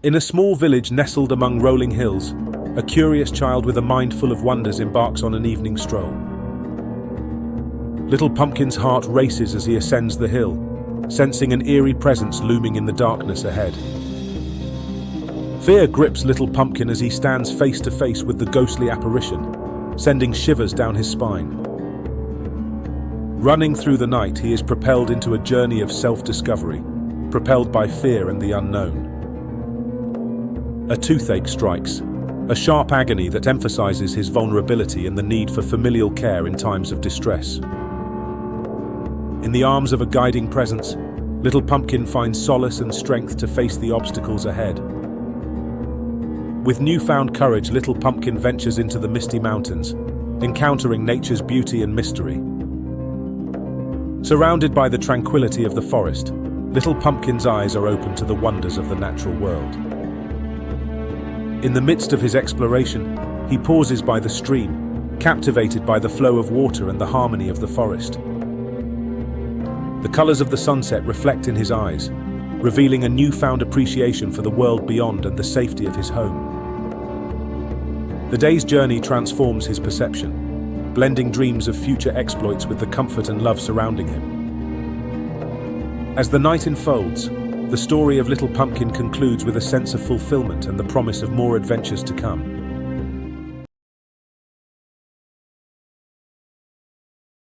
In a small village nestled among rolling hills, a curious child with a mind full of wonders embarks on an evening stroll. Little Pumpkin's heart races as he ascends the hill, sensing an eerie presence looming in the darkness ahead. Fear grips Little Pumpkin as he stands face to face with the ghostly apparition, sending shivers down his spine. Running through the night, he is propelled into a journey of self-discovery, propelled by fear and the unknown. A toothache strikes, a sharp agony that emphasizes his vulnerability and the need for familial care in times of distress. In the arms of a guiding presence, Little Pumpkin finds solace and strength to face the obstacles ahead. With newfound courage, Little Pumpkin ventures into the misty mountains, encountering nature's beauty and mystery. Surrounded by the tranquility of the forest, Little Pumpkin's eyes are open to the wonders of the natural world. In the midst of his exploration, he pauses by the stream, captivated by the flow of water and the harmony of the forest. The colors of the sunset reflect in his eyes, revealing a newfound appreciation for the world beyond and the safety of his home. The day's journey transforms his perception, blending dreams of future exploits with the comfort and love surrounding him. As the night unfolds, the story of Little Pumpkin concludes with a sense of fulfillment and the promise of more adventures to come.